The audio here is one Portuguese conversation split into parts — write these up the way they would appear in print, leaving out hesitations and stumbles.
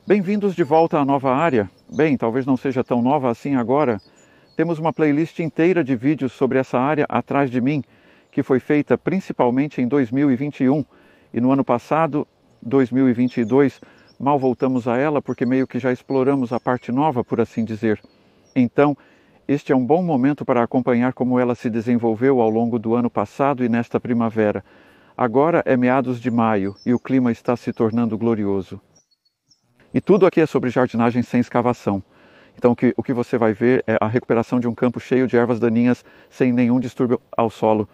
Bem-vindos de volta à nova área. Bem, talvez não seja tão nova assim agora. Temos uma playlist inteira de vídeos sobre essa área atrás de mim, que foi feita principalmente em 2021. E no ano passado, 2022, mal voltamos a ela porque meio que já exploramos a parte nova, por assim dizer. Então, este é um bom momento para acompanhar como ela se desenvolveu ao longo do ano passado e nesta primavera. Agora é meados de maio e o clima está se tornando glorioso. E tudo aqui é sobre jardinagem sem escavação. Então o que você vai ver é a recuperação de um campo cheio de ervas daninhas sem nenhum distúrbio ao solo.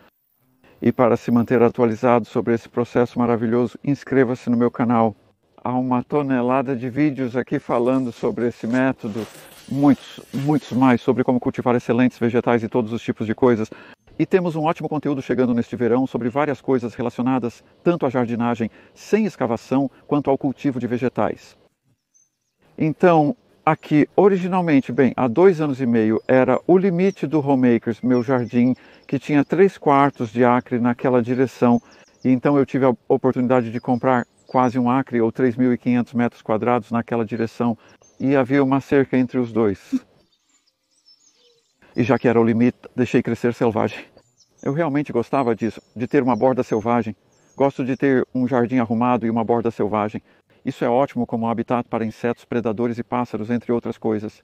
E para se manter atualizado sobre esse processo maravilhoso, inscreva-se no meu canal. Há uma tonelada de vídeos aqui falando sobre esse método, muitos mais sobre como cultivar excelentes vegetais e todos os tipos de coisas. E temos um ótimo conteúdo chegando neste verão sobre várias coisas relacionadas tanto à jardinagem sem escavação quanto ao cultivo de vegetais. Então, aqui, originalmente, há 2 anos e meio, era o limite do Homemakers, meu jardim, que tinha 3/4 de acre naquela direção. E então eu tive a oportunidade de comprar quase um acre, ou 3.500 metros quadrados naquela direção. E havia uma cerca entre os dois. E já que era o limite, deixei crescer selvagem. Eu realmente gostava disso, de ter uma borda selvagem. Gosto de ter um jardim arrumado e uma borda selvagem. Isso é ótimo como habitat para insetos, predadores e pássaros, entre outras coisas.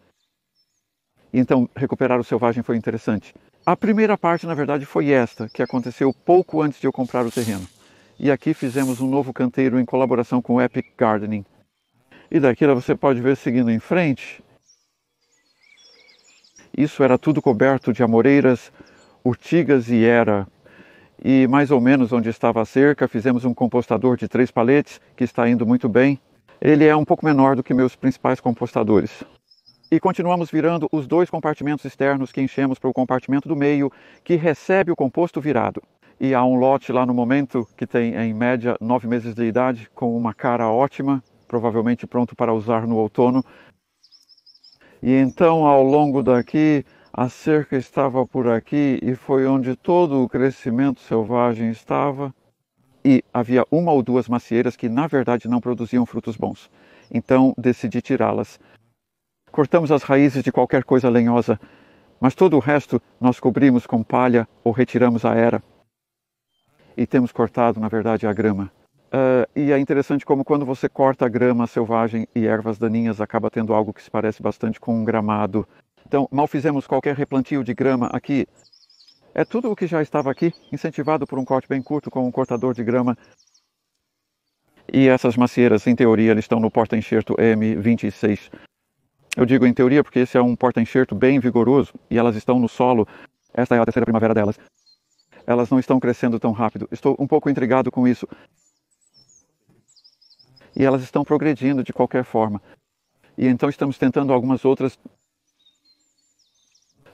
Então, recuperar o selvagem foi interessante. A primeira parte, na verdade, foi esta, que aconteceu pouco antes de eu comprar o terreno. E aqui fizemos um novo canteiro em colaboração com o Epic Gardening. E daqui você pode ver seguindo em frente. Isso era tudo coberto de amoreiras, urtigas e era. E mais ou menos onde estava a cerca, fizemos um compostador de 3 paletes, que está indo muito bem. Ele é um pouco menor do que meus principais compostadores. E continuamos virando os 2 compartimentos externos que enchemos para o compartimento do meio, que recebe o composto virado. E há um lote lá no momento que tem, em média, 9 meses de idade, com uma cara ótima, provavelmente pronto para usar no outono. E então, ao longo daqui, a cerca estava por aqui e foi onde todo o crescimento selvagem estava. E havia 1 ou 2 macieiras que na verdade não produziam frutos bons. Então decidi tirá-las. Cortamos as raízes de qualquer coisa lenhosa, mas todo o resto nós cobrimos com palha ou retiramos a era. E temos cortado, na verdade, a grama. E é interessante como quando você corta a grama selvagem e ervas daninhas acaba tendo algo que se parece bastante com um gramado. Então, mal fizemos qualquer replantio de grama aqui. É tudo o que já estava aqui, incentivado por um corte bem curto com um cortador de grama. E essas macieiras, em teoria, eles estão no porta-enxerto M26. Eu digo em teoria porque esse é um porta-enxerto bem vigoroso e elas estão no solo. Esta é a 3ª primavera delas. Elas não estão crescendo tão rápido. Estou um pouco intrigado com isso. E elas estão progredindo de qualquer forma. E então estamos tentando algumas outras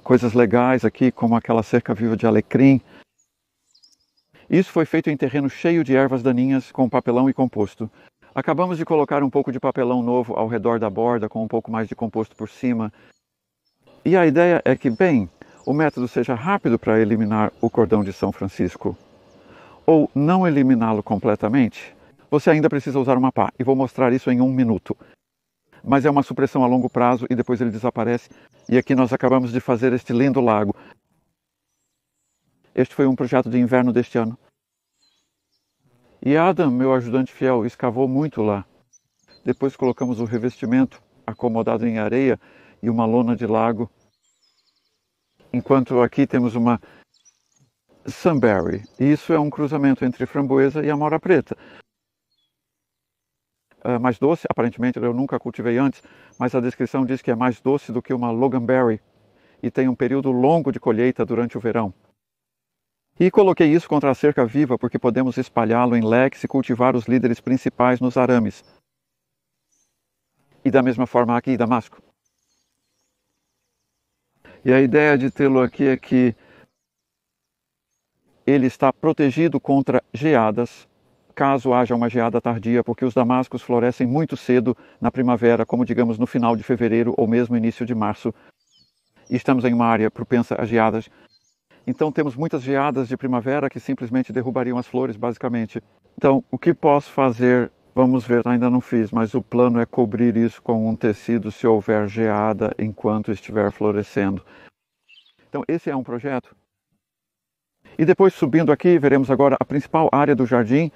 coisas legais aqui, como aquela cerca viva de alecrim. Isso foi feito em terreno cheio de ervas daninhas, com papelão e composto. Acabamos de colocar um pouco de papelão novo ao redor da borda, com um pouco mais de composto por cima. E a ideia é que, o método seja rápido para eliminar o cordão de São Francisco. Ou não eliminá-lo completamente. Você ainda precisa usar uma pá, e vou mostrar isso em 1 minuto. Mas é uma supressão a longo prazo e depois ele desaparece. E aqui nós acabamos de fazer este lindo lago. Este foi um projeto de inverno deste ano. E Adam, meu ajudante fiel, escavou muito lá. Depois colocamos o revestimento acomodado em areia e uma lona de lago. Enquanto aqui temos uma Sunberry. E isso é um cruzamento entre framboesa e amora preta. Mais doce, aparentemente eu nunca cultivei antes, mas a descrição diz que é mais doce do que uma Loganberry e tem um período longo de colheita durante o verão. E coloquei isso contra a cerca viva porque podemos espalhá-lo em leques e cultivar os líderes principais nos arames. E da mesma forma aqui, damasco. E a ideia de tê-lo aqui é que ele está protegido contra geadas, caso haja uma geada tardia, porque os damascos florescem muito cedo na primavera, como digamos no final de fevereiro ou mesmo início de março. E estamos em uma área propensa a geadas. Então temos muitas geadas de primavera que simplesmente derrubariam as flores, basicamente. Então, o que posso fazer Vamos ver, ainda não fiz, mas o plano é cobrir isso com um tecido se houver geada enquanto estiver florescendo. Então esse é um projeto. E depois subindo aqui, veremos agora a principal área do jardim.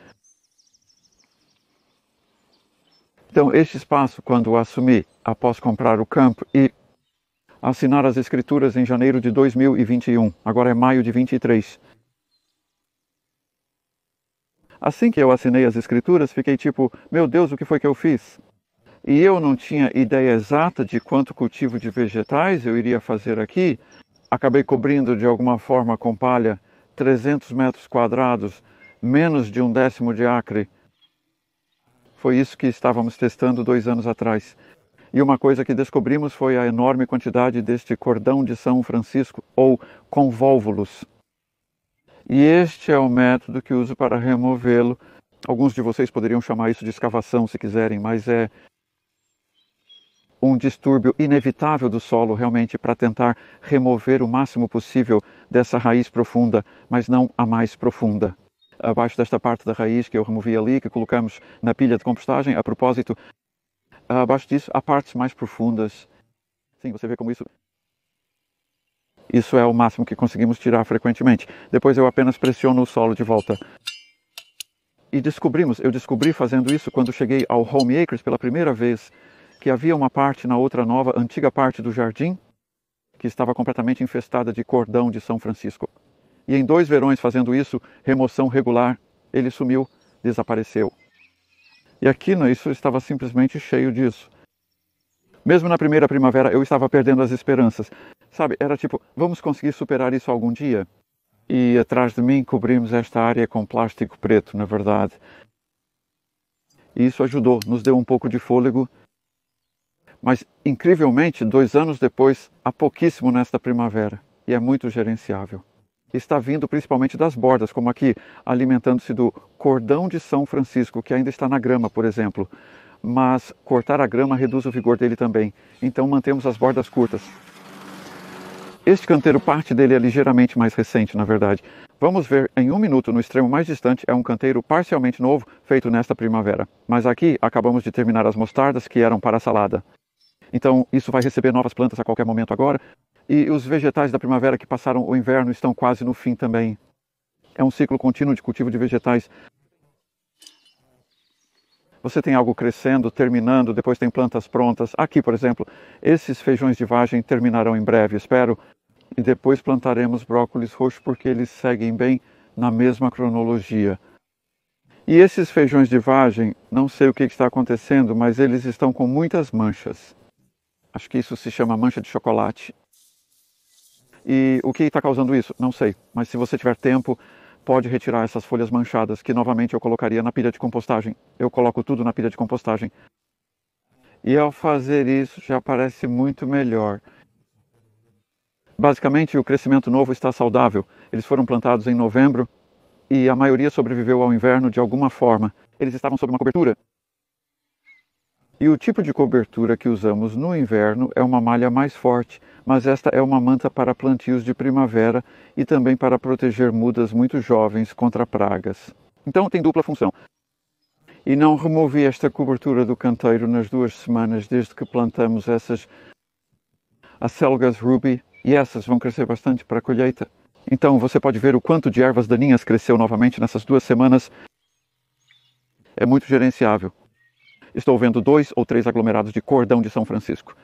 Então este espaço, quando o assumi após comprar o campo e assinar as escrituras em janeiro de 2021, agora é maio de 23. Assim que eu assinei as escrituras, fiquei tipo, meu Deus, o que foi que eu fiz? E eu não tinha ideia exata de quanto cultivo de vegetais eu iria fazer aqui. Acabei cobrindo de alguma forma com palha 300 metros quadrados, menos de 1/10 de acre. Foi isso que estávamos testando 2 anos atrás. E uma coisa que descobrimos foi a enorme quantidade deste cordão de São Francisco, ou convólvulos. E este é o método que uso para removê-lo. Alguns de vocês poderiam chamar isso de escavação se quiserem, mas é um distúrbio inevitável do solo realmente para tentar remover o máximo possível dessa raiz profunda, mas não a mais profunda. Abaixo desta parte da raiz que eu removi ali, que colocamos na pilha de compostagem, a propósito, abaixo disso há partes mais profundas. Sim, você vê como isso é o máximo que conseguimos tirar frequentemente. Depois eu apenas pressiono o solo de volta. E eu descobri fazendo isso quando cheguei ao Home Acres pela primeira vez, que havia uma parte na outra nova, antiga parte do jardim, que estava completamente infestada de cordão de São Francisco. E em 2 verões fazendo isso, remoção regular, ele sumiu, desapareceu. E aqui isso estava simplesmente cheio disso. Mesmo na primeira primavera eu estava perdendo as esperanças. Sabe, era tipo, vamos conseguir superar isso algum dia? E atrás de mim cobrimos esta área com plástico preto, na verdade. E isso ajudou, nos deu um pouco de fôlego. Mas, incrivelmente, 2 anos depois, há pouquíssimo nesta primavera. E é muito gerenciável. Está vindo principalmente das bordas, como aqui, alimentando-se do cordão de São Francisco, que ainda está na grama, por exemplo. Mas cortar a grama reduz o vigor dele também. Então mantemos as bordas curtas. Este canteiro, parte dele é ligeiramente mais recente, na verdade. Vamos ver em 1 minuto, no extremo mais distante, é um canteiro parcialmente novo, feito nesta primavera. Mas aqui acabamos de terminar as mostardas que eram para a salada. Então isso vai receber novas plantas a qualquer momento agora. E os vegetais da primavera que passaram o inverno estão quase no fim também. É um ciclo contínuo de cultivo de vegetais. Você tem algo crescendo, terminando, depois tem plantas prontas. Aqui, por exemplo, esses feijões de vagem terminarão em breve, espero. E depois plantaremos brócolis roxos porque eles seguem bem na mesma cronologia. E esses feijões de vagem, não sei o que está acontecendo, mas eles estão com muitas manchas. Acho que isso se chama mancha de chocolate. E o que está causando isso? Não sei. Mas se você tiver tempo, pode retirar essas folhas manchadas, que novamente eu colocaria na pilha de compostagem. Eu coloco tudo na pilha de compostagem. E ao fazer isso, já parece muito melhor. Basicamente, o crescimento novo está saudável. Eles foram plantados em novembro e a maioria sobreviveu ao inverno de alguma forma. Eles estavam sob uma cobertura. E o tipo de cobertura que usamos no inverno é uma malha mais forte, mas esta é uma manta para plantios de primavera e também para proteger mudas muito jovens contra pragas. Então tem dupla função. E não removi esta cobertura do canteiro nas 2 semanas desde que plantamos essas acelgas ruby, e essas vão crescer bastante para a colheita. Então você pode ver o quanto de ervas daninhas cresceu novamente nessas 2 semanas. É muito gerenciável. Estou vendo 2 ou 3 aglomerados de cordão de São Francisco.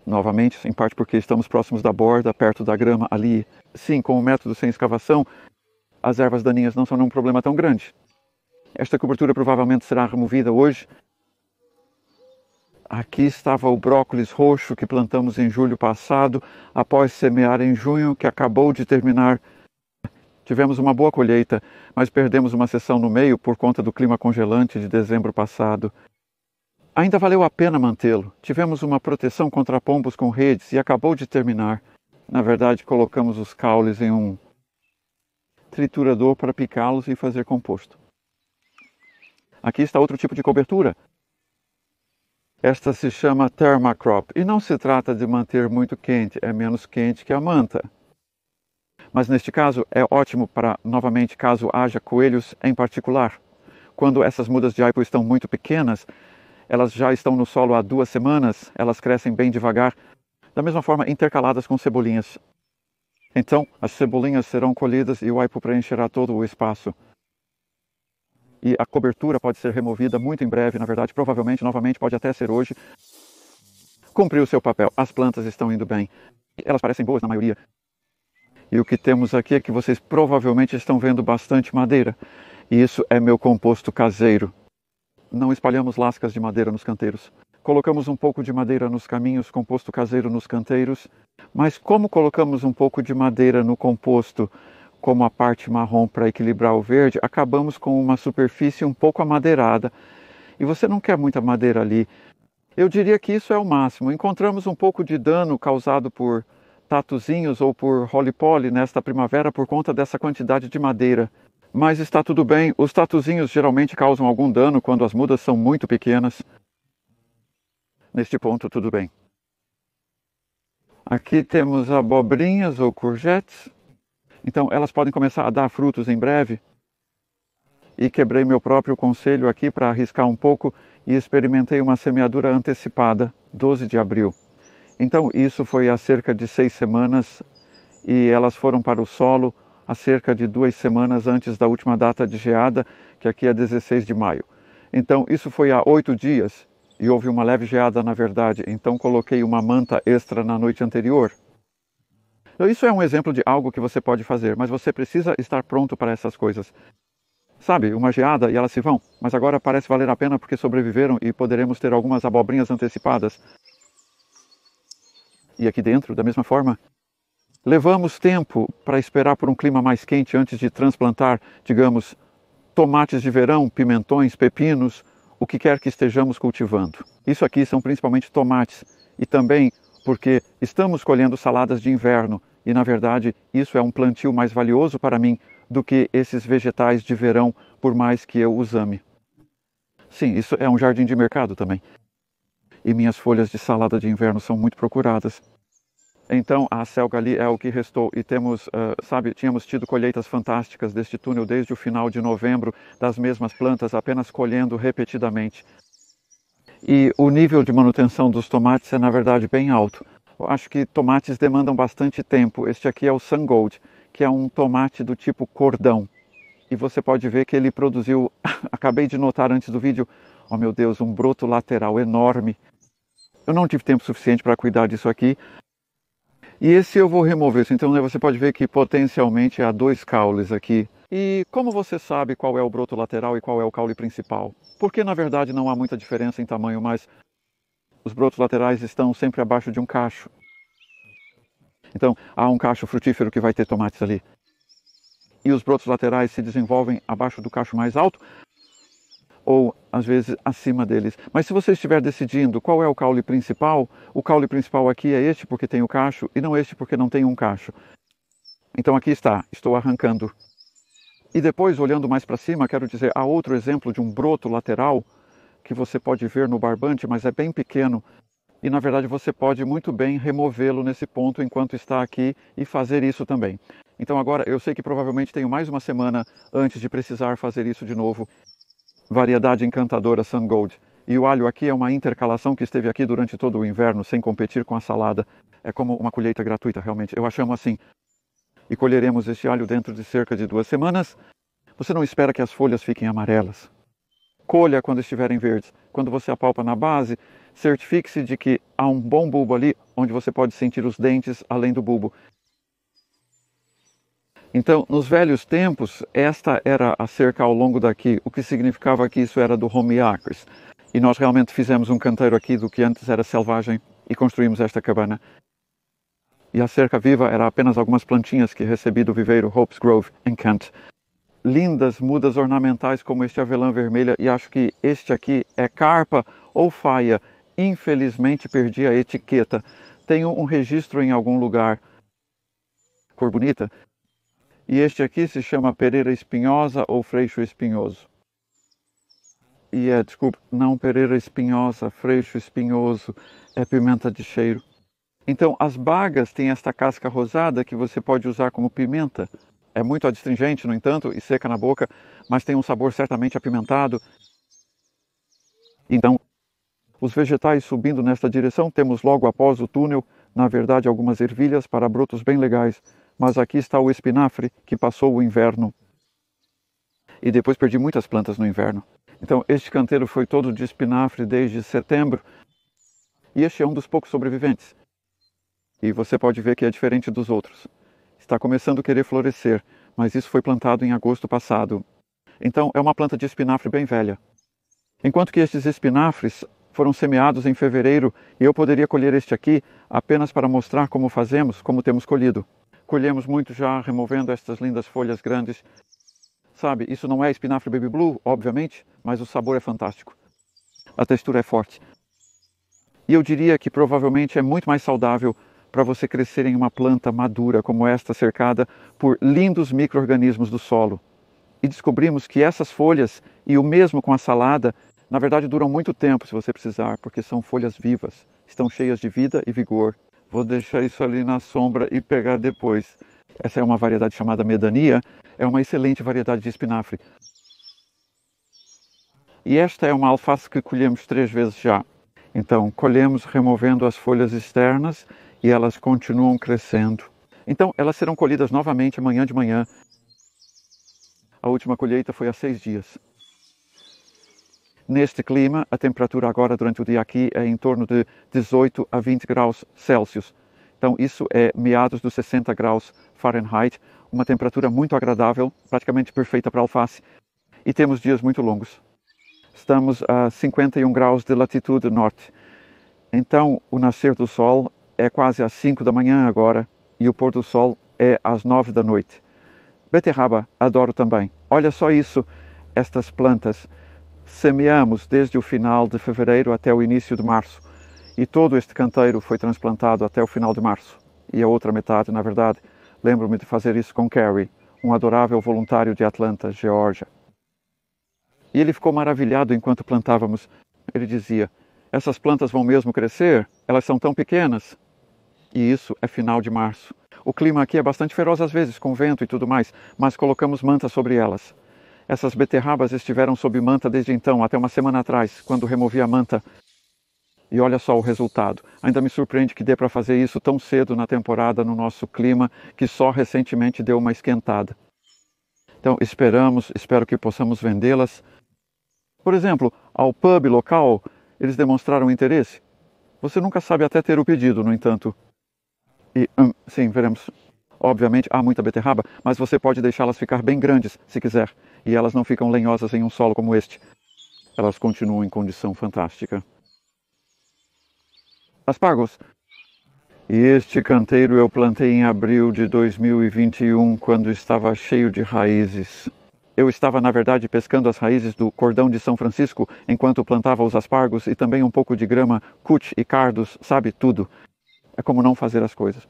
Novamente, em parte porque estamos próximos da borda, perto da grama ali. Sim, com o método sem escavação, as ervas daninhas não são um problema tão grande. Esta cobertura provavelmente será removida hoje. Aqui estava o brócolis roxo que plantamos em julho passado, após semear em junho, que acabou de terminar. Tivemos uma boa colheita, mas perdemos uma seção no meio por conta do clima congelante de dezembro passado. Ainda valeu a pena mantê-lo. Tivemos uma proteção contra pombos com redes e acabou de terminar. Na verdade, colocamos os caules em um triturador para picá-los e fazer composto. Aqui está outro tipo de cobertura. Esta se chama Thermacrop e não se trata de manter muito quente, é menos quente que a manta. Mas neste caso é ótimo para, novamente, caso haja coelhos em particular. quando essas mudas de aipo estão muito pequenas, elas já estão no solo há 2 semanas, elas crescem bem devagar, da mesma forma intercaladas com cebolinhas. Então, as cebolinhas serão colhidas e o aipo preencherá todo o espaço. E a cobertura pode ser removida muito em breve, na verdade, provavelmente, novamente, pode até ser hoje. Cumpriu o seu papel, as plantas estão indo bem. Elas parecem boas na maioria. E o que temos aqui é que vocês provavelmente estão vendo bastante madeira. E isso é meu composto caseiro. Não espalhamos lascas de madeira nos canteiros. Colocamos um pouco de madeira nos caminhos, composto caseiro nos canteiros. Mas como colocamos um pouco de madeira no composto, como a parte marrom para equilibrar o verde, acabamos com uma superfície um pouco amadeirada. E você não quer muita madeira ali. Eu diria que isso é o máximo. Encontramos um pouco de dano causado por tatuzinhos ou por roly-poly nesta primavera por conta dessa quantidade de madeira. Mas está tudo bem. Os tatuzinhos geralmente causam algum dano quando as mudas são muito pequenas. Neste ponto, tudo bem. Aqui temos abobrinhas ou courgettes. Então, elas podem começar a dar frutos em breve. E quebrei meu próprio conselho aqui para arriscar um pouco e experimentei uma semeadura antecipada, 12 de abril. Então, isso foi há cerca de 6 semanas e elas foram para o solo há cerca de 2 semanas antes da última data de geada, que aqui é 16 de maio. Então, isso foi há 8 dias e houve uma leve geada, na verdade. Então, coloquei uma manta extra na noite anterior. Isso é um exemplo de algo que você pode fazer, mas você precisa estar pronto para essas coisas. Sabe, uma geada e elas se vão, mas agora parece valer a pena porque sobreviveram e poderemos ter algumas abobrinhas antecipadas. E aqui dentro, da mesma forma, levamos tempo para esperar por um clima mais quente antes de transplantar, digamos, tomates de verão, pimentões, pepinos, o que quer que estejamos cultivando. Isso aqui são principalmente tomates e também porque estamos colhendo saladas de inverno e, na verdade, isso é um plantio mais valioso para mim do que esses vegetais de verão, por mais que eu os ame. Sim, isso é um jardim de mercado também. E minhas folhas de salada de inverno são muito procuradas. Então, a selga ali é o que restou. E temos, tínhamos tido colheitas fantásticas deste túnel desde o final de novembro, das mesmas plantas, apenas colhendo repetidamente. E o nível de manutenção dos tomates é, na verdade, bem alto. Eu acho que tomates demandam bastante tempo. Este aqui é o Sun Gold, que é um tomate do tipo cordão. E você pode ver que ele produziu, acabei de notar antes do vídeo, oh meu Deus, um broto lateral enorme. Eu não tive tempo suficiente para cuidar disso aqui. E esse eu vou remover. Então você pode ver que potencialmente há 2 caules aqui. E como você sabe qual é o broto lateral e qual é o caule principal? Porque na verdade não há muita diferença em tamanho, mas os brotos laterais estão sempre abaixo de um cacho. Então há um cacho frutífero que vai ter tomates ali. E os brotos laterais se desenvolvem abaixo do cacho mais alto ou às vezes acima deles. Mas se você estiver decidindo qual é o caule principal aqui é este porque tem o cacho e não este porque não tem um cacho. Então aqui está, estou arrancando. E depois, olhando mais para cima, quero dizer, há outro exemplo de um broto lateral que você pode ver no barbante, mas é bem pequeno. E na verdade você pode muito bem removê-lo nesse ponto enquanto está aqui e fazer isso também. Então agora eu sei que provavelmente tenho mais uma semana antes de precisar fazer isso de novo. Variedade encantadora Sun Gold. E o alho aqui é uma intercalação que esteve aqui durante todo o inverno sem competir com a salada. É como uma colheita gratuita realmente, eu a chamo assim. E colheremos este alho dentro de cerca de 2 semanas. Você não espera que as folhas fiquem amarelas. Colha quando estiverem verdes. Quando você apalpa na base, certifique-se de que há um bom bulbo ali, onde você pode sentir os dentes além do bulbo. Então, nos velhos tempos, esta era a cerca ao longo daqui, o que significava que isso era do home acres. E nós realmente fizemos um canteiro aqui do que antes era selvagem e construímos esta cabana. E a cerca viva era apenas algumas plantinhas que recebi do viveiro Hope's Grove, em Kent. Lindas mudas ornamentais como este avelã vermelha, e acho que este aqui é carpa ou faia. Infelizmente perdi a etiqueta. Tenho um registro em algum lugar. Cor bonita. E este aqui se chama Pereira Espinhosa ou Freixo Espinhoso. E desculpe, não Pereira Espinhosa, Freixo Espinhoso, é pimenta de cheiro. Então as bagas têm esta casca rosada que você pode usar como pimenta. É muito adstringente, no entanto, e seca na boca, mas tem um sabor certamente apimentado. Então, os vegetais subindo nesta direção, temos logo após o túnel, na verdade, algumas ervilhas para brotos bem legais. Mas aqui está o espinafre, que passou o inverno. E depois perdi muitas plantas no inverno. Então, este canteiro foi todo de espinafre desde setembro. E este é um dos poucos sobreviventes. E você pode ver que é diferente dos outros. Está começando a querer florescer, mas isso foi plantado em agosto passado. Então, é uma planta de espinafre bem velha. Enquanto que estes espinafres foram semeados em fevereiro, e eu poderia colher este aqui apenas para mostrar como fazemos, como temos colhido. Colhemos muito já, removendo estas lindas folhas grandes. Sabe, isso não é espinafre baby blue, obviamente, mas o sabor é fantástico. A textura é forte. E eu diria que provavelmente é muito mais saudável para você crescer em uma planta madura como esta, cercada por lindos micro-organismos do solo. E descobrimos que essas folhas, e o mesmo com a salada, na verdade duram muito tempo se você precisar, porque são folhas vivas, estão cheias de vida e vigor. Vou deixar isso ali na sombra e pegar depois. Essa é uma variedade chamada medania, é uma excelente variedade de espinafre. E esta é uma alface que colhemos 3 vezes já. Então, colhemos removendo as folhas externas e elas continuam crescendo. Então, elas serão colhidas novamente amanhã de manhã. A última colheita foi há 6 dias. Neste clima, a temperatura agora durante o dia aqui é em torno de 18 a 20 graus Celsius. Então, isso é meados dos 60 graus Fahrenheit, uma temperatura muito agradável, praticamente perfeita para alface. E temos dias muito longos. Estamos a 51 graus de latitude norte. Então, o nascer do sol é quase às 5 da manhã agora e o pôr do sol é às 9 da noite. Beterraba, adoro também. Olha só isso, estas plantas. Semeamos desde o final de fevereiro até o início de março. E todo este canteiro foi transplantado até o final de março. E a outra metade, na verdade, lembro-me de fazer isso com Carrie, um adorável voluntário de Atlanta, Geórgia. E ele ficou maravilhado enquanto plantávamos. Ele dizia, essas plantas vão mesmo crescer? Elas são tão pequenas. E isso é final de março. O clima aqui é bastante feroz às vezes, com vento e tudo mais, mas colocamos manta sobre elas. Essas beterrabas estiveram sob manta desde então, até uma semana atrás, quando removi a manta. E olha só o resultado. Ainda me surpreende que dê para fazer isso tão cedo na temporada, no nosso clima, que só recentemente deu uma esquentada. Então, espero que possamos vendê-las. Por exemplo, ao pub local, eles demonstraram interesse. Você nunca sabe até ter o pedido, no entanto. E, sim, veremos. Obviamente, há muita beterraba, mas você pode deixá-las ficar bem grandes, se quiser. E elas não ficam lenhosas em um solo como este. Elas continuam em condição fantástica. Aspargos. E este canteiro eu plantei em abril de 2021, quando estava cheio de raízes. Eu estava, na verdade, pescando as raízes do cordão de São Francisco enquanto plantava os aspargos e também um pouco de grama, cut e cardos, sabe, tudo. É como não fazer as coisas.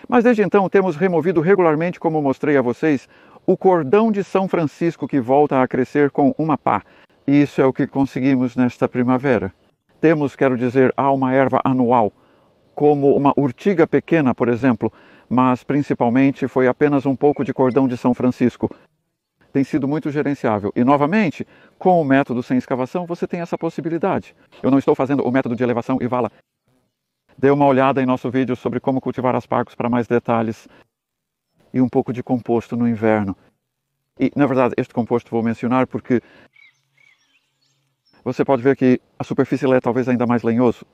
Mas desde então temos removido regularmente, como mostrei a vocês, o cordão de São Francisco que volta a crescer com uma pá. E isso é o que conseguimos nesta primavera. Temos, quero dizer, há uma erva anual, como uma urtiga pequena, por exemplo, mas principalmente foi apenas um pouco de cordão de São Francisco. Tem sido muito gerenciável. E, novamente, com o método sem escavação, você tem essa possibilidade. Eu não estou fazendo o método de elevação e vala. Dê uma olhada em nosso vídeo sobre como cultivar aspargos para mais detalhes. E um pouco de composto no inverno. E, na verdade, este composto vou mencionar porque você pode ver que a superfície é talvez ainda mais lenhoso.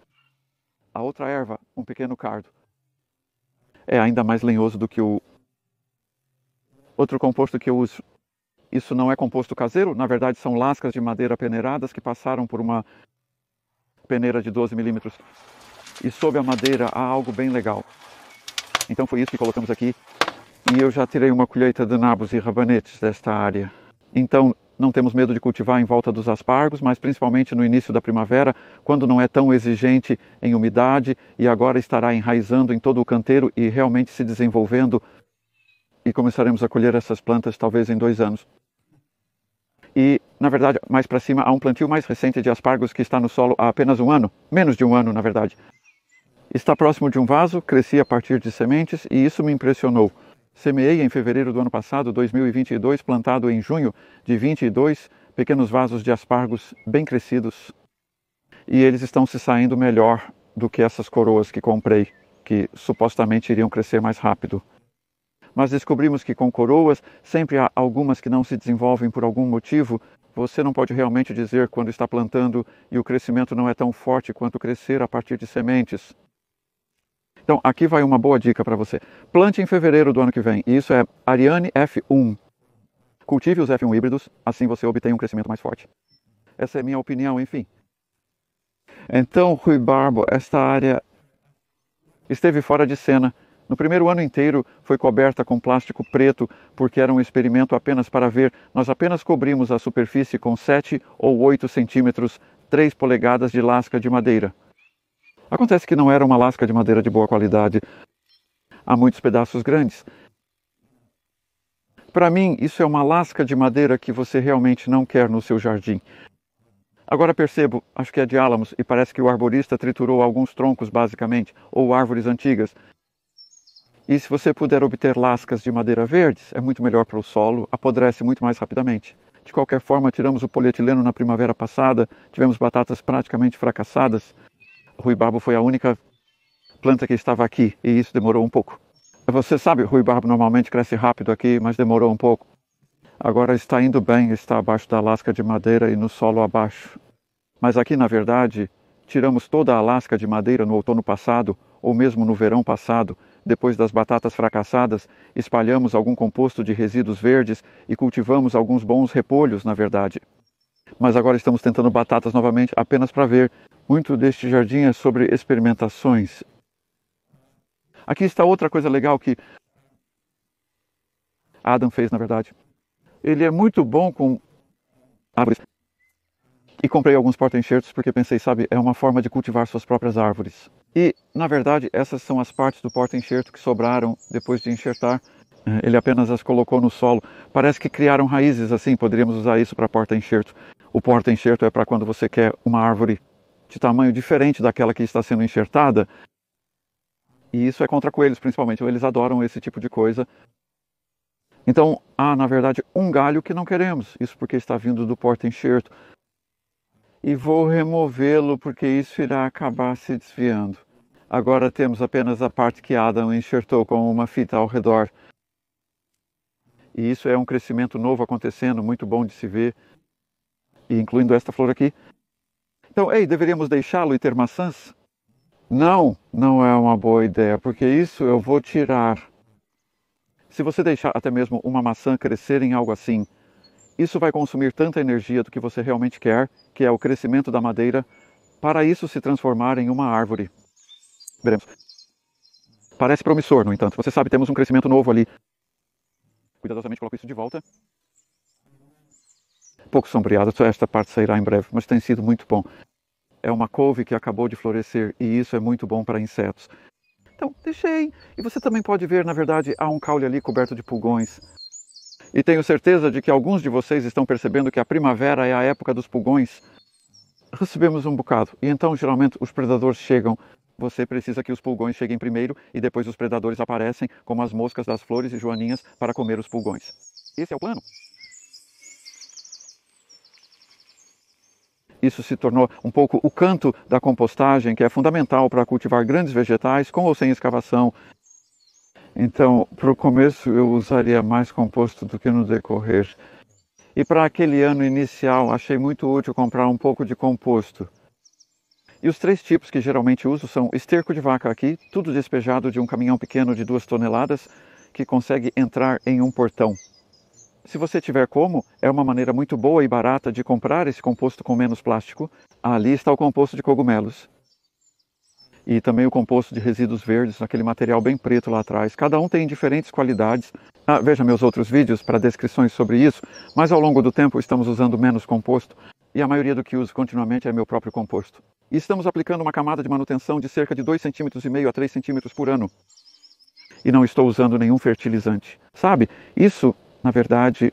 A outra erva, um pequeno cardo, é ainda mais lenhoso do que o outro composto que eu uso. Isso não é composto caseiro, na verdade são lascas de madeira peneiradas que passaram por uma peneira de 12 milímetros. E sob a madeira há algo bem legal. Então foi isso que colocamos aqui. E eu já tirei uma colheita de nabos e rabanetes desta área. Então não temos medo de cultivar em volta dos aspargos, mas principalmente no início da primavera, quando não é tão exigente em umidade e agora estará enraizando em todo o canteiro e realmente se desenvolvendo. E começaremos a colher essas plantas talvez em 2 anos. E, na verdade, mais para cima há um plantio mais recente de aspargos que está no solo há apenas 1 ano, menos de 1 ano, na verdade. Está próximo de um vaso, cresci a partir de sementes e isso me impressionou. Semeei em fevereiro do ano passado, 2022, plantado em junho de 22, pequenos vasos de aspargos bem crescidos. E eles estão se saindo melhor do que essas coroas que comprei, que supostamente iriam crescer mais rápido. Mas descobrimos que com coroas, sempre há algumas que não se desenvolvem por algum motivo. Você não pode realmente dizer quando está plantando e o crescimento não é tão forte quanto crescer a partir de sementes. Então, aqui vai uma boa dica para você. Plante em fevereiro do ano que vem. E isso é Ariane F1. Cultive os F1 híbridos, assim você obtém um crescimento mais forte. Essa é a minha opinião, enfim. Então, ruibarbo, esta área esteve fora de cena. No primeiro ano inteiro foi coberta com plástico preto, porque era um experimento apenas para ver. Nós apenas cobrimos a superfície com 7 ou 8 centímetros, 3 polegadas de lasca de madeira. Acontece que não era uma lasca de madeira de boa qualidade. Há muitos pedaços grandes. Para mim, isso é uma lasca de madeira que você realmente não quer no seu jardim. Agora percebo, acho que é de álamos, e parece que o arborista triturou alguns troncos, basicamente, ou árvores antigas. E se você puder obter lascas de madeira verdes, é muito melhor para o solo, apodrece muito mais rapidamente. De qualquer forma, tiramos o polietileno na primavera passada, tivemos batatas praticamente fracassadas. Ruibarbo foi a única planta que estava aqui, e isso demorou um pouco. Você sabe, o ruibarbo normalmente cresce rápido aqui, mas demorou um pouco. Agora está indo bem, está abaixo da lasca de madeira e no solo abaixo. Mas aqui, na verdade, tiramos toda a lasca de madeira no outono passado, ou mesmo no verão passado. Depois das batatas fracassadas, espalhamos algum composto de resíduos verdes e cultivamos alguns bons repolhos, na verdade. Mas agora estamos tentando batatas novamente apenas para ver. Muito deste jardim é sobre experimentações. Aqui está outra coisa legal que Adam fez, na verdade. Ele é muito bom com árvores. E comprei alguns porta-enxertos porque pensei, sabe, é uma forma de cultivar suas próprias árvores. E, na verdade, essas são as partes do porta-enxerto que sobraram depois de enxertar. Ele apenas as colocou no solo. Parece que criaram raízes assim, poderíamos usar isso para porta-enxerto. O porta-enxerto é para quando você quer uma árvore de tamanho diferente daquela que está sendo enxertada. E isso é contra coelhos, principalmente. Eles adoram esse tipo de coisa. Então, há, na verdade, um galho que não queremos. Isso porque está vindo do porta-enxerto. E vou removê-lo porque isso irá acabar se desviando. Agora temos apenas a parte que Adam enxertou com uma fita ao redor. E isso é um crescimento novo acontecendo, muito bom de se ver. E incluindo esta flor aqui. Então, ei, deveríamos deixá-lo e ter maçãs? Não, não é uma boa ideia, porque isso eu vou tirar. Se você deixar até mesmo uma maçã crescer em algo assim, isso vai consumir tanta energia do que você realmente quer, que é o crescimento da madeira, para isso se transformar em uma árvore. Veremos. Parece promissor, no entanto. Você sabe, temos um crescimento novo ali. Cuidadosamente coloco isso de volta. Pouco sombreado, esta parte sairá em breve, mas tem sido muito bom. É uma couve que acabou de florescer e isso é muito bom para insetos. Então, deixei. E você também pode ver, na verdade, há um caule ali coberto de pulgões. E tenho certeza de que alguns de vocês estão percebendo que a primavera é a época dos pulgões. Recebemos um bocado e então, geralmente, os predadores chegam. Você precisa que os pulgões cheguem primeiro e depois os predadores aparecem, como as moscas das flores e joaninhas, para comer os pulgões. Esse é o plano. Isso se tornou um pouco o canto da compostagem, que é fundamental para cultivar grandes vegetais, com ou sem escavação. Então, para o começo, eu usaria mais composto do que no decorrer. E para aquele ano inicial, achei muito útil comprar um pouco de composto. E os 3 tipos que geralmente uso são esterco de vaca aqui, tudo despejado de um caminhão pequeno de 2 toneladas, que consegue entrar em um portão. Se você tiver como, é uma maneira muito boa e barata de comprar esse composto com menos plástico. Ali está o composto de cogumelos. E também o composto de resíduos verdes, aquele material bem preto lá atrás. Cada um tem diferentes qualidades. Veja meus outros vídeos para descrições sobre isso, mas ao longo do tempo estamos usando menos composto e a maioria do que uso continuamente é meu próprio composto. E estamos aplicando uma camada de manutenção de cerca de 2,5 cm a 3 cm por ano. E não estou usando nenhum fertilizante. Sabe, isso, na verdade,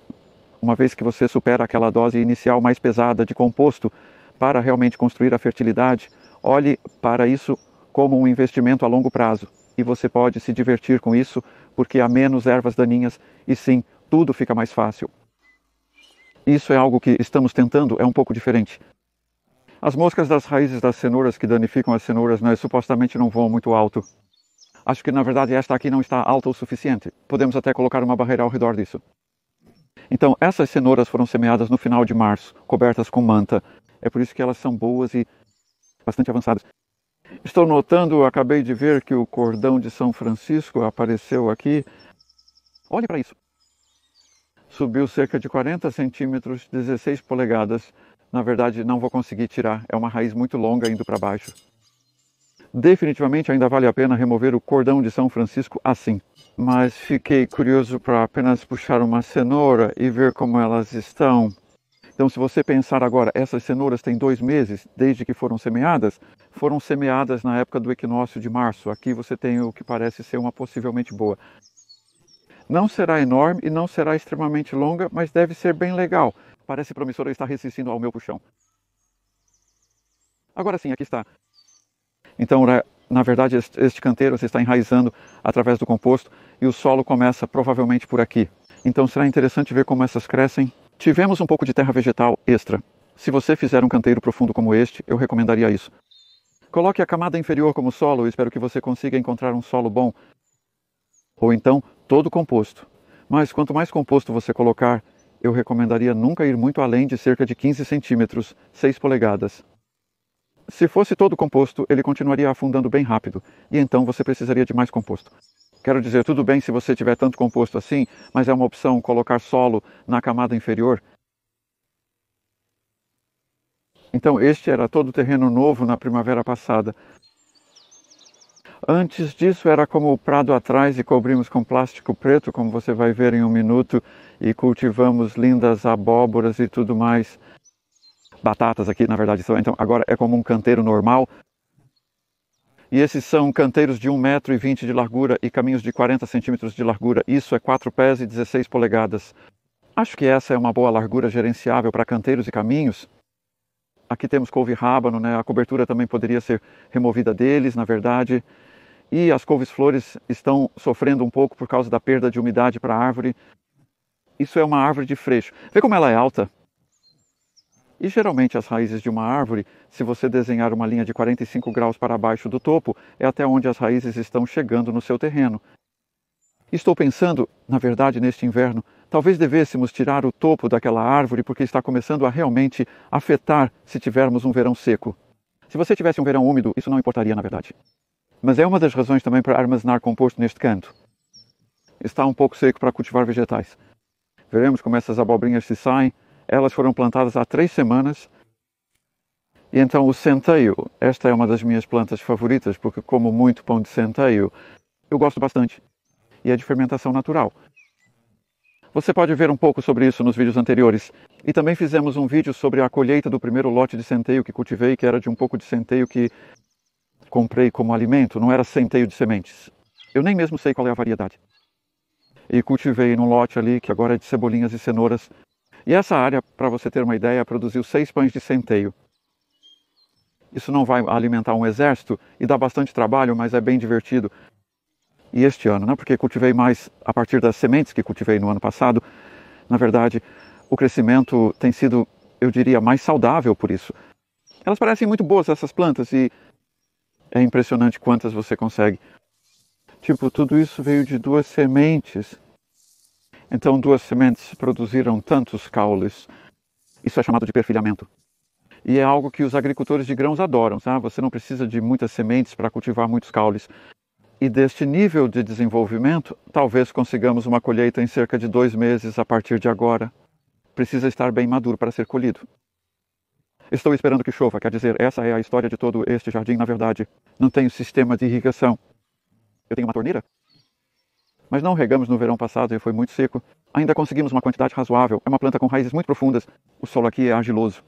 uma vez que você supera aquela dose inicial mais pesada de composto para realmente construir a fertilidade, olhe para isso como um investimento a longo prazo. E você pode se divertir com isso porque há menos ervas daninhas e sim, tudo fica mais fácil. Isso é algo que estamos tentando, é um pouco diferente. As moscas das raízes das cenouras que danificam as cenouras, né, supostamente não voam muito alto. Acho que na verdade esta aqui não está alta o suficiente. Podemos até colocar uma barreira ao redor disso. Então essas cenouras foram semeadas no final de março, cobertas com manta. É por isso que elas são boas e bastante avançadas. Estou notando, acabei de ver que o cordão de São Francisco apareceu aqui. Olhe para isso. Subiu cerca de 40 centímetros, 16 polegadas. Na verdade, não vou conseguir tirar. É uma raiz muito longa indo para baixo. Definitivamente ainda vale a pena remover o cordão de São Francisco assim. Mas fiquei curioso para apenas puxar uma cenoura e ver como elas estão. Então, se você pensar agora, essas cenouras têm 2 meses desde que foram semeadas na época do equinócio de março. Aqui você tem o que parece ser uma possivelmente boa. Não será enorme e não será extremamente longa, mas deve ser bem legal. Parece promissora e está resistindo ao meu puxão. Agora sim, aqui está. Então, na verdade, este canteiro se está enraizando através do composto e o solo começa provavelmente por aqui. Então será interessante ver como essas crescem. Tivemos um pouco de terra vegetal extra. Se você fizer um canteiro profundo como este, eu recomendaria isso. Coloque a camada inferior como solo e espero que você consiga encontrar um solo bom. Ou então, todo composto. Mas quanto mais composto você colocar, eu recomendaria nunca ir muito além de cerca de 15 centímetros, 6 polegadas. Se fosse todo composto, ele continuaria afundando bem rápido, e então você precisaria de mais composto. Quero dizer, tudo bem se você tiver tanto composto assim, mas é uma opção colocar solo na camada inferior. Então este era todo terreno novo na primavera passada. Antes disso era como o prado atrás e cobrimos com plástico preto, como você vai ver em um minuto, e cultivamos lindas abóboras e tudo mais. Batatas aqui, na verdade, são. Então agora é como um canteiro normal. E esses são canteiros de 1,20 m de largura e caminhos de 40 centímetros de largura. Isso é 4 pés e 16 polegadas. Acho que essa é uma boa largura gerenciável para canteiros e caminhos. Aqui temos couve-rábano, né? A cobertura também poderia ser removida deles, na verdade. E as couves-flores estão sofrendo um pouco por causa da perda de umidade para a árvore. Isso é uma árvore de freixo. Vê como ela é alta? E geralmente as raízes de uma árvore, se você desenhar uma linha de 45 graus para baixo do topo, é até onde as raízes estão chegando no seu terreno. Estou pensando, na verdade, neste inverno, talvez devêssemos tirar o topo daquela árvore porque está começando a realmente afetar se tivermos um verão seco. Se você tivesse um verão úmido, isso não importaria, na verdade. Mas é uma das razões também para armazenar composto neste canto. Está um pouco seco para cultivar vegetais. Veremos como essas abobrinhas se saem. Elas foram plantadas há 3 semanas. E então o centeio, esta é uma das minhas plantas favoritas, porque como muito pão de centeio, eu gosto bastante. E é de fermentação natural. Você pode ver um pouco sobre isso nos vídeos anteriores. E também fizemos um vídeo sobre a colheita do primeiro lote de centeio que cultivei, que era de um pouco de centeio que comprei como alimento, não era centeio de sementes. Eu nem mesmo sei qual é a variedade. E cultivei num lote ali, que agora é de cebolinhas e cenouras. E essa área, para você ter uma ideia, produziu 6 pães de centeio. Isso não vai alimentar um exército e dá bastante trabalho, mas é bem divertido. E este ano, né, porque cultivei mais a partir das sementes que cultivei no ano passado, na verdade, o crescimento tem sido, eu diria, mais saudável por isso. Elas parecem muito boas, essas plantas, e é impressionante quantas você consegue. Tipo, tudo isso veio de 2 sementes. Então 2 sementes produziram tantos caules. Isso é chamado de perfilhamento. E é algo que os agricultores de grãos adoram, sabe? Você não precisa de muitas sementes para cultivar muitos caules. E deste nível de desenvolvimento, talvez consigamos uma colheita em cerca de 2 meses a partir de agora. Precisa estar bem maduro para ser colhido. Estou esperando que chova, quer dizer, essa é a história de todo este jardim, na verdade. Não tenho sistema de irrigação. Eu tenho uma torneira. Mas não regamos no verão passado e foi muito seco. Ainda conseguimos uma quantidade razoável. É uma planta com raízes muito profundas. O solo aqui é argiloso.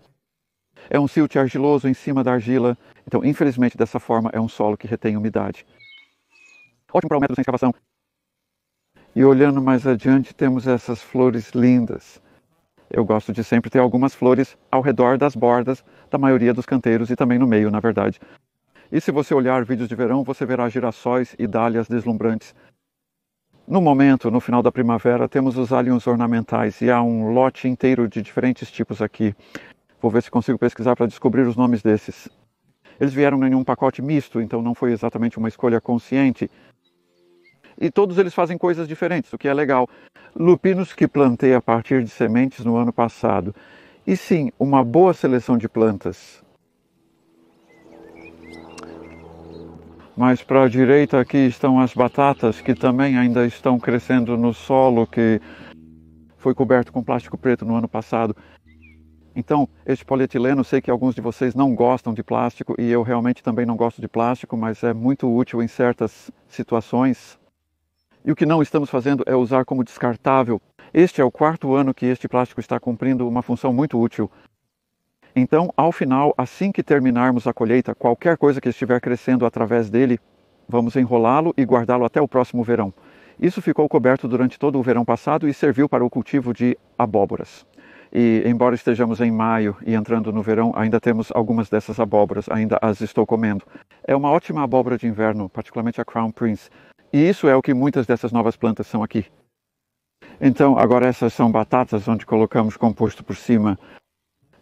É um silt argiloso em cima da argila. Então, infelizmente, dessa forma, é um solo que retém umidade. Ótimo para o método sem escavação. E olhando mais adiante, temos essas flores lindas. Eu gosto de sempre ter algumas flores ao redor das bordas da maioria dos canteiros e também no meio, na verdade. E se você olhar vídeos de verão, você verá girassóis e dálias deslumbrantes. No momento, no final da primavera, temos os alliums ornamentais e há um lote inteiro de diferentes tipos aqui. Vou ver se consigo pesquisar para descobrir os nomes desses. Eles vieram em um pacote misto, então não foi exatamente uma escolha consciente. E todos eles fazem coisas diferentes, o que é legal. Lupinos que plantei a partir de sementes no ano passado. E sim, uma boa seleção de plantas. Mais para a direita aqui estão as batatas, que também ainda estão crescendo no solo, que foi coberto com plástico preto no ano passado. Então, este polietileno, sei que alguns de vocês não gostam de plástico, e eu realmente também não gosto de plástico, mas é muito útil em certas situações. E o que não estamos fazendo é usar como descartável. Este é o 4º ano que este plástico está cumprindo uma função muito útil. Então, ao final, assim que terminarmos a colheita, qualquer coisa que estiver crescendo através dele, vamos enrolá-lo e guardá-lo até o próximo verão. Isso ficou coberto durante todo o verão passado e serviu para o cultivo de abóboras. E, embora estejamos em maio e entrando no verão, ainda temos algumas dessas abóboras, ainda as estou comendo. É uma ótima abóbora de inverno, particularmente a Crown Prince. E isso é o que muitas dessas novas plantas são aqui. Então, agora essas são batatas onde colocamos composto por cima.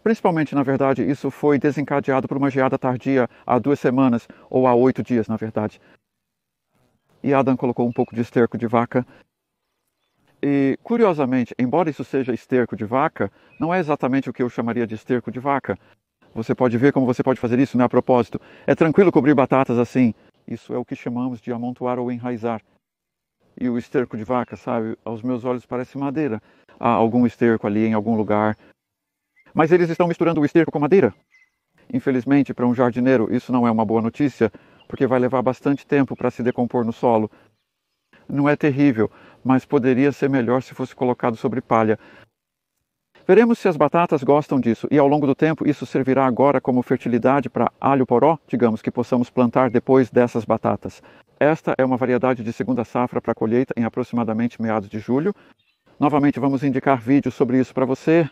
Principalmente, na verdade, isso foi desencadeado por uma geada tardia há 2 semanas, ou há 8 dias, na verdade. E Adam colocou um pouco de esterco de vaca. E, curiosamente, embora isso seja esterco de vaca, não é exatamente o que eu chamaria de esterco de vaca. Você pode ver como você pode fazer isso, né, a propósito. É tranquilo cobrir batatas assim. Isso é o que chamamos de amontoar ou enraizar. E o esterco de vaca, sabe, aos meus olhos parece madeira. Há algum esterco ali em algum lugar. Mas eles estão misturando o esterco com madeira. Infelizmente, para um jardineiro, isso não é uma boa notícia, porque vai levar bastante tempo para se decompor no solo. Não é terrível, mas poderia ser melhor se fosse colocado sobre palha. Veremos se as batatas gostam disso, e ao longo do tempo isso servirá agora como fertilidade para alho poró, digamos, que possamos plantar depois dessas batatas. Esta é uma variedade de segunda safra para colheita em aproximadamente meados de julho. Novamente vamos indicar vídeos sobre isso para você.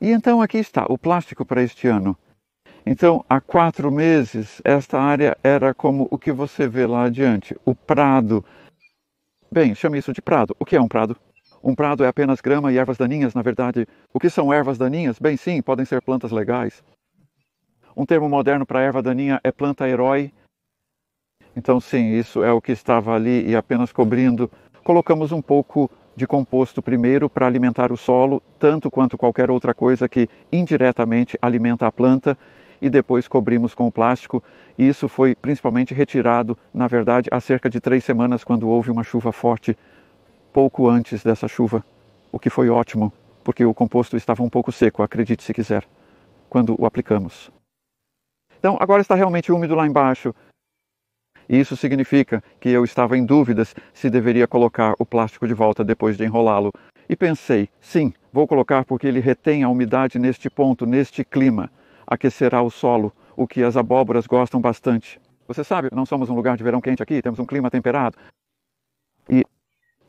E então aqui está o plástico para este ano. Então, há 4 meses, esta área era como o que você vê lá adiante, o prado. Bem, chame isso de prado. O que é um prado? Um prado é apenas grama e ervas daninhas, na verdade. O que são ervas daninhas? Bem, sim, podem ser plantas legais. Um termo moderno para erva daninha é planta herói. Então, sim, isso é o que estava ali e apenas cobrindo. Colocamos um pouco de composto primeiro para alimentar o solo, tanto quanto qualquer outra coisa que indiretamente alimenta a planta, e depois cobrimos com o plástico. E isso foi principalmente retirado, na verdade, há cerca de 3 semanas, quando houve uma chuva forte, pouco antes dessa chuva, o que foi ótimo, porque o composto estava um pouco seco, acredite se quiser, quando o aplicamos. Então, agora está realmente úmido lá embaixo. E isso significa que eu estava em dúvidas se deveria colocar o plástico de volta depois de enrolá-lo. E pensei, sim, vou colocar porque ele retém a umidade neste ponto, neste clima. Aquecerá o solo, o que as abóboras gostam bastante. Você sabe, não somos um lugar de verão quente aqui, temos um clima temperado. E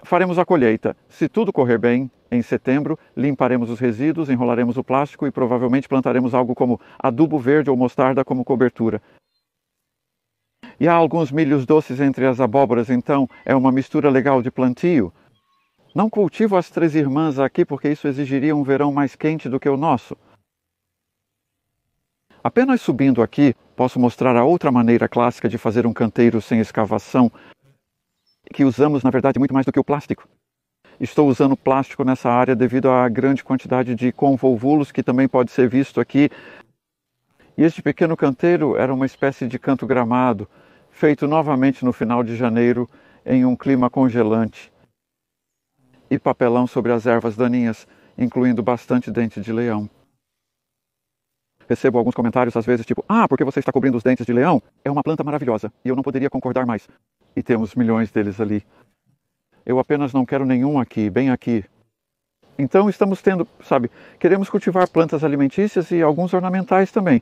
faremos a colheita. Se tudo correr bem, em setembro, limparemos os resíduos, enrolaremos o plástico e provavelmente plantaremos algo como adubo verde ou mostarda como cobertura. E há alguns milhos doces entre as abóboras, então é uma mistura legal de plantio. Não cultivo as 3 irmãs aqui porque isso exigiria um verão mais quente do que o nosso. Apenas subindo aqui, posso mostrar a outra maneira clássica de fazer um canteiro sem escavação, que usamos, na verdade, muito mais do que o plástico. Estou usando plástico nessa área devido à grande quantidade de convolvulus que também pode ser visto aqui. E este pequeno canteiro era uma espécie de canto gramado, feito novamente no final de janeiro, em um clima congelante. E papelão sobre as ervas daninhas, incluindo bastante dente de leão. Recebo alguns comentários às vezes tipo, por que você está cobrindo os dentes de leão? É uma planta maravilhosa, e eu não poderia concordar mais. E temos milhões deles ali. Eu apenas não quero nenhum aqui, bem aqui. Então estamos tendo, queremos cultivar plantas alimentícias e alguns ornamentais também.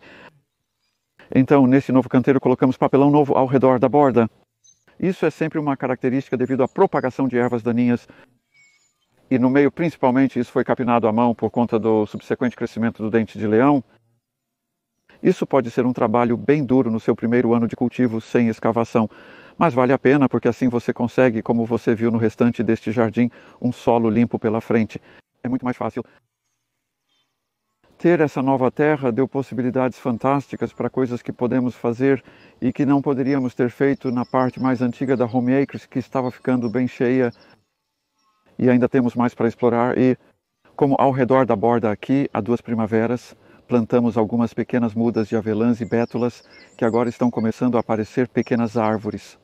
Então, nesse novo canteiro, colocamos papelão novo ao redor da borda. Isso é sempre uma característica devido à propagação de ervas daninhas. E no meio, principalmente, isso foi capinado à mão por conta do subsequente crescimento do dente de leão. Isso pode ser um trabalho bem duro no seu primeiro ano de cultivo sem escavação. Mas vale a pena porque assim você consegue, como você viu no restante deste jardim, um solo limpo pela frente. É muito mais fácil. Ter essa nova terra deu possibilidades fantásticas para coisas que podemos fazer e que não poderíamos ter feito na parte mais antiga da Home Acres, que estava ficando bem cheia, e ainda temos mais para explorar. E como ao redor da borda aqui, há 2 primaveras, plantamos algumas pequenas mudas de avelãs e bétulas que agora estão começando a aparecer pequenas árvores.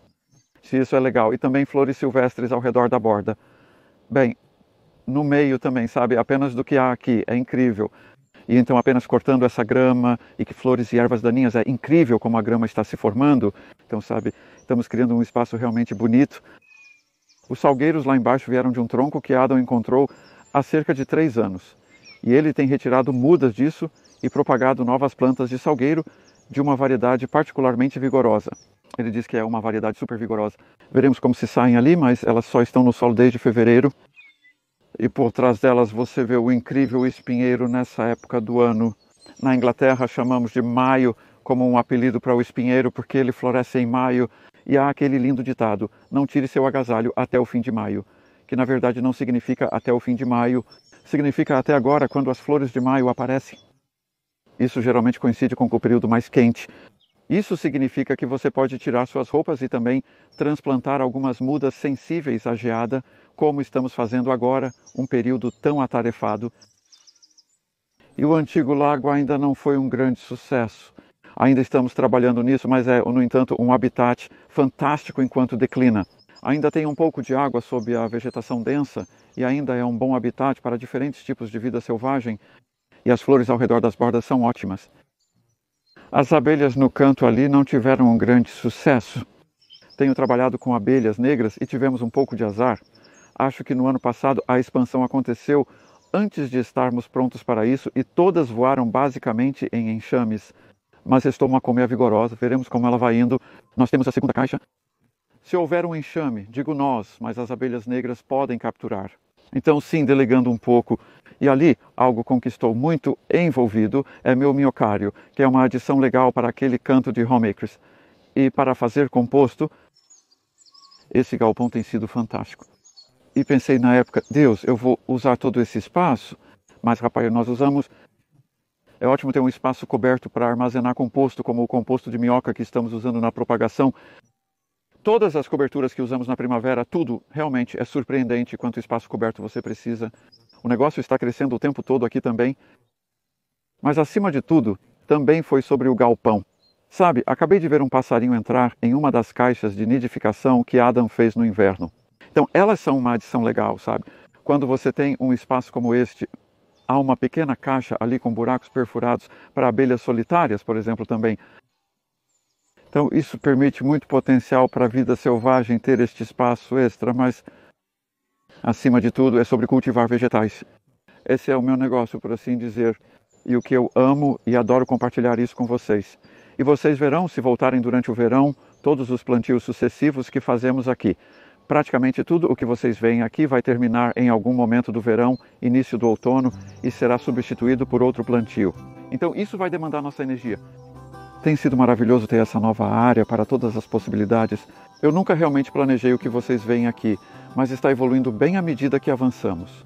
Se isso é legal. E também flores silvestres ao redor da borda. Bem, no meio também, sabe, apenas do que há aqui, é incrível. E então apenas cortando essa grama e que flores e ervas daninhas, é incrível como a grama está se formando. Então, sabe, estamos criando um espaço realmente bonito. Os salgueiros lá embaixo vieram de um tronco que Adam encontrou há cerca de 3 anos. E ele tem retirado mudas disso e propagado novas plantas de salgueiro de uma variedade particularmente vigorosa. Ele diz que é uma variedade super vigorosa. Veremos como se saem ali, mas elas só estão no solo desde fevereiro. E por trás delas você vê o incrível espinheiro nessa época do ano. Na Inglaterra chamamos de maio como um apelido para o espinheiro porque ele floresce em maio. E há aquele lindo ditado, não tire seu agasalho até o fim de maio, que na verdade não significa até o fim de maio, significa até agora, quando as flores de maio aparecem. Isso geralmente coincide com o período mais quente. Isso significa que você pode tirar suas roupas e também transplantar algumas mudas sensíveis à geada, como estamos fazendo agora, um período tão atarefado. E o antigo lago ainda não foi um grande sucesso. Ainda estamos trabalhando nisso, mas é, no entanto, um habitat fantástico enquanto declina. Ainda tem um pouco de água sob a vegetação densa e ainda é um bom habitat para diferentes tipos de vida selvagem. E as flores ao redor das bordas são ótimas. As abelhas no canto ali não tiveram um grande sucesso. Tenho trabalhado com abelhas negras e tivemos um pouco de azar. Acho que no ano passado a expansão aconteceu antes de estarmos prontos para isso e todas voaram basicamente em enxames. Mas restou uma colmeia vigorosa, veremos como ela vai indo. Nós temos a segunda caixa. Se houver um enxame, digo nós, mas as abelhas negras podem capturar. Então sim, delegando um pouco. E ali, algo com que estou muito envolvido é meu miocário, que é uma adição legal para aquele canto de Home Acres. E para fazer composto, esse galpão tem sido fantástico. E pensei na época, Deus, eu vou usar todo esse espaço, mas rapaz, nós usamos... É ótimo ter um espaço coberto para armazenar composto, como o composto de minhoca que estamos usando na propagação. Todas as coberturas que usamos na primavera, tudo realmente é surpreendente quanto espaço coberto você precisa. O negócio está crescendo o tempo todo aqui também. Mas acima de tudo, também foi sobre o galpão. Sabe, acabei de ver um passarinho entrar em uma das caixas de nidificação que Adam fez no inverno. Então, elas são uma adição legal, sabe? Quando você tem um espaço como este, há uma pequena caixa ali com buracos perfurados para abelhas solitárias, por exemplo, também. Então, isso permite muito potencial para a vida selvagem ter este espaço extra, mas, acima de tudo, é sobre cultivar vegetais. Esse é o meu negócio, por assim dizer, e o que eu amo e adoro compartilhar isso com vocês. E vocês verão, se voltarem durante o verão, todos os plantios sucessivos que fazemos aqui. Praticamente tudo o que vocês veem aqui vai terminar em algum momento do verão, início do outono, e será substituído por outro plantio. Então, isso vai demandar nossa energia. Tem sido maravilhoso ter essa nova área para todas as possibilidades. Eu nunca realmente planejei o que vocês veem aqui, mas está evoluindo bem à medida que avançamos.